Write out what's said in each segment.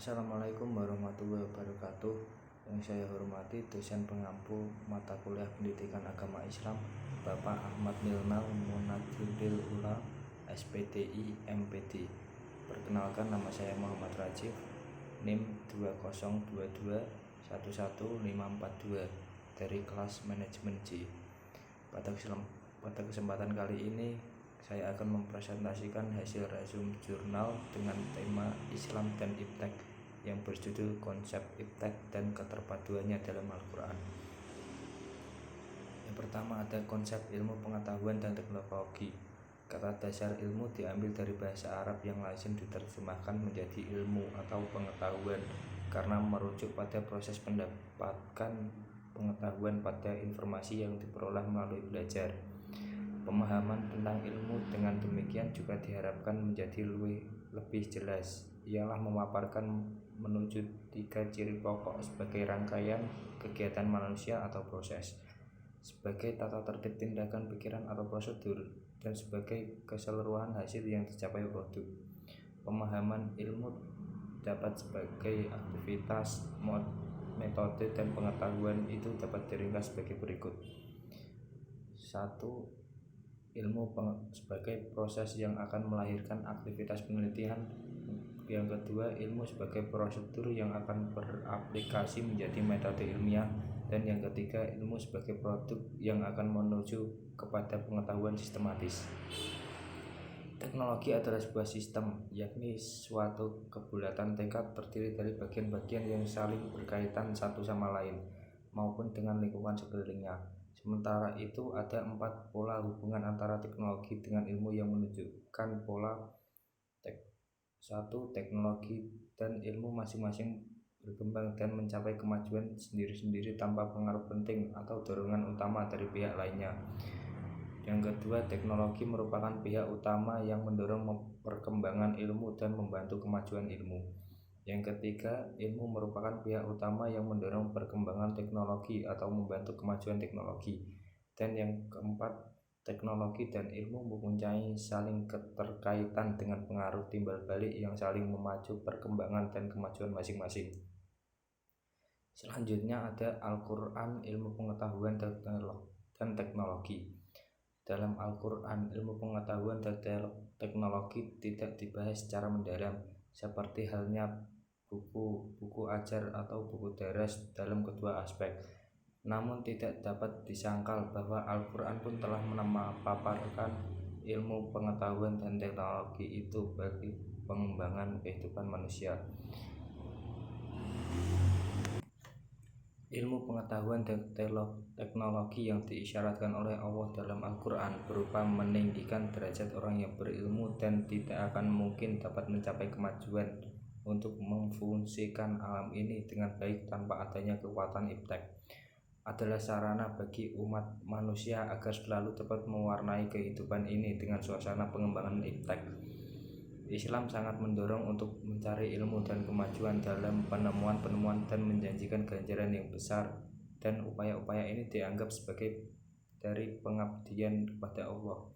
Assalamualaikum warahmatullahi wabarakatuh. Yang saya hormati dosen pengampu mata kuliah Pendidikan Agama Islam Bapak Ahmad Nilmal Munadilil Ula, SPDI MPD. Perkenalkan, nama saya Muhammad Rajif, NIM 2022111542 dari kelas Manajemen J. Pada kesempatan kali ini saya akan mempresentasikan hasil resume jurnal dengan tema Islam dan Iptek yang berjudul Konsep Iptek dan Keterpaduannya dalam Al-Quran. Yang pertama ada konsep ilmu pengetahuan dan teknologi. Kata dasar ilmu diambil dari bahasa Arab yang lazim diterjemahkan menjadi ilmu atau pengetahuan karena merujuk pada proses mendapatkan pengetahuan pada informasi yang diperoleh melalui belajar. Pemahaman tentang ilmu dengan demikian juga diharapkan menjadi lebih jelas, ialah memaparkan menuju 3 ciri pokok sebagai rangkaian kegiatan manusia atau proses, sebagai tata tertib tindakan pikiran atau prosedur, dan sebagai keseluruhan hasil yang tercapai produk. Pemahaman ilmu dapat sebagai aktivitas, metode, dan pengetahuan itu dapat diringkas sebagai berikut. 1. Ilmu sebagai proses yang akan melahirkan aktivitas penelitian. Yang kedua, ilmu sebagai prosedur yang akan beraplikasi menjadi metode ilmiah. Dan yang ketiga, ilmu sebagai produk yang akan menuju kepada pengetahuan sistematis. Teknologi adalah sebuah sistem, yakni suatu kebulatan tekad terdiri dari bagian-bagian yang saling berkaitan satu sama lain maupun dengan lingkungan sekelilingnya. Sementara itu ada 4 pola hubungan antara teknologi dengan ilmu yang menunjukkan pola 1. Teknologi dan ilmu masing-masing berkembang dan mencapai kemajuan sendiri-sendiri tanpa pengaruh penting atau dorongan utama dari pihak lainnya. Yang kedua, teknologi merupakan pihak utama yang mendorong perkembangan ilmu dan membantu kemajuan ilmu. Yang ketiga, ilmu merupakan pihak utama yang mendorong perkembangan teknologi atau membantu kemajuan teknologi. Dan yang keempat, teknologi dan ilmu mempunyai saling keterkaitan dengan pengaruh timbal balik yang saling memacu perkembangan dan kemajuan masing-masing. Selanjutnya ada Al-Quran, ilmu pengetahuan dan teknologi. Dalam Al-Quran, ilmu pengetahuan dan teknologi tidak dibahas secara mendalam seperti halnya buku ajar atau buku daras dalam kedua aspek. Namun tidak dapat disangkal bahwa Al-Quran pun telah memaparkan ilmu pengetahuan dan teknologi itu bagi pengembangan kehidupan manusia. Ilmu pengetahuan dan teknologi yang diisyaratkan oleh Allah dalam Al-Quran berupa meninggikan derajat orang yang berilmu dan tidak akan mungkin dapat mencapai kemajuan untuk memfungsikan alam ini dengan baik tanpa adanya kekuatan iptek, adalah sarana bagi umat manusia agar selalu dapat mewarnai kehidupan ini dengan suasana pengembangan iptek. Islam sangat mendorong untuk mencari ilmu dan kemajuan dalam penemuan-penemuan dan menjanjikan ganjaran yang besar, dan upaya-upaya ini dianggap sebagai dari pengabdian kepada Allah.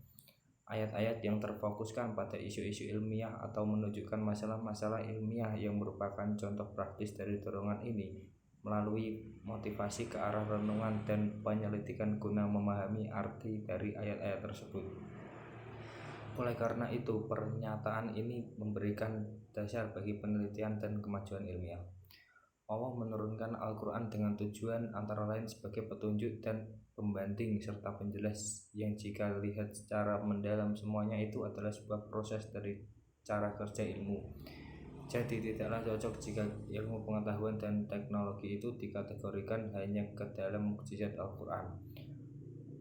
Ayat-ayat yang terfokuskan pada isu-isu ilmiah atau menunjukkan masalah-masalah ilmiah yang merupakan contoh praktis dari dorongan ini melalui motivasi ke arah renungan dan penyelidikan guna memahami arti dari ayat-ayat tersebut. Oleh karena itu, pernyataan ini memberikan dasar bagi penelitian dan kemajuan ilmiah. Allah menurunkan Al-Quran dengan tujuan antara lain sebagai petunjuk dan pembanding serta penjelas yang jika lihat secara mendalam semuanya itu adalah sebuah proses dari cara kerja ilmu. Jadi tidaklah cocok jika ilmu pengetahuan dan teknologi itu dikategorikan hanya ke dalam mukjizat Al-Quran.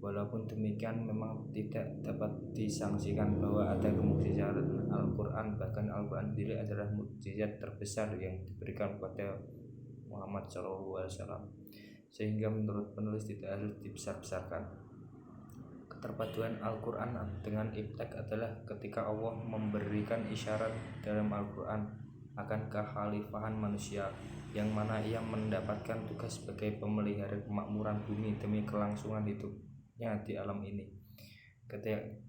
Walaupun demikian, memang tidak dapat disangsikan bahwa ada kemukjizatan Al-Quran, bahkan Al-Quran sendiri adalah mukjizat terbesar yang diberikan kepada Muhammad SAW, sehingga menurut penulis tidak harus dibesar-besarkan. Keterpaduan Al-Quran dengan iptek adalah ketika Allah memberikan isyarat dalam Al-Quran akan kekhalifahan manusia, yang mana ia mendapatkan tugas sebagai pemelihara kemakmuran bumi demi kelangsungan hidupnya di alam ini.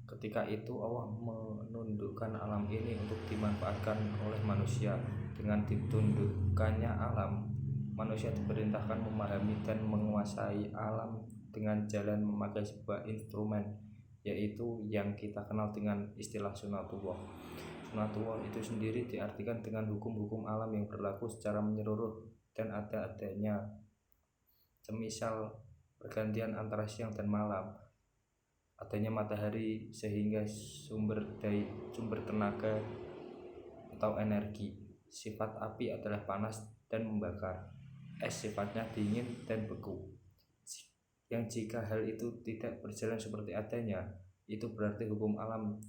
Ketika itu Allah menundukkan alam ini untuk dimanfaatkan oleh manusia, Dengan ditundukkannya alam, manusia diperintahkan memahami dan menguasai alam dengan jalan memakai sebuah instrumen, yaitu yang kita kenal dengan istilah sunatullah. Sunatullah itu sendiri diartikan dengan hukum-hukum alam yang berlaku secara menyeluruh dan ada-adanya, semisal pergantian antara siang dan malam, adanya matahari sehingga sumber tenaga atau energi. Sifat api adalah panas dan membakar, es sifatnya dingin dan beku. Yang jika hal itu tidak berjalan seperti adanya, itu berarti hukum alam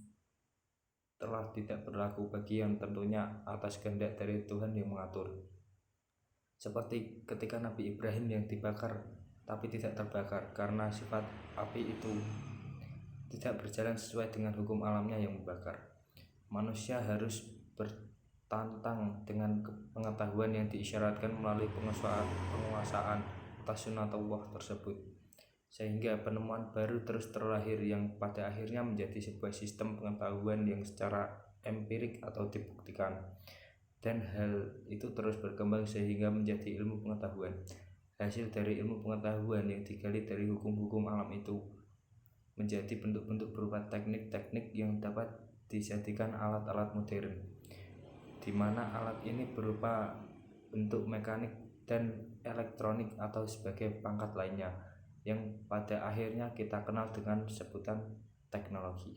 telah tidak berlaku bagi yang tentunya atas kehendak dari Tuhan yang mengatur. Seperti ketika Nabi Ibrahim yang dibakar tapi tidak terbakar karena sifat api itu tidak berjalan sesuai dengan hukum alamnya yang membakar. Manusia harus bertantang dengan pengetahuan yang diisyaratkan melalui penguasaan atas sunatullah tersebut, sehingga penemuan baru terus terlahir yang pada akhirnya menjadi sebuah sistem pengetahuan yang secara empirik atau dibuktikan, dan hal itu terus berkembang sehingga menjadi ilmu pengetahuan. Hasil dari ilmu pengetahuan yang digali dari hukum-hukum alam itu menjadi bentuk-bentuk berupa teknik-teknik yang dapat dijadikan alat-alat modern, di mana alat ini berupa bentuk mekanik dan elektronik atau sebagai pangkat lainnya yang pada akhirnya kita kenal dengan sebutan teknologi.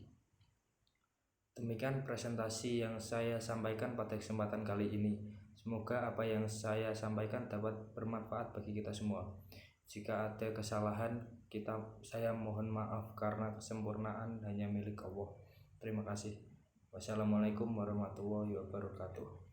Demikian presentasi yang saya sampaikan pada kesempatan kali ini. Semoga apa yang saya sampaikan dapat bermanfaat bagi kita semua. Jika ada kesalahan, saya mohon maaf karena kesempurnaan hanya milik Allah. Terima kasih. Wassalamualaikum warahmatullahi wabarakatuh.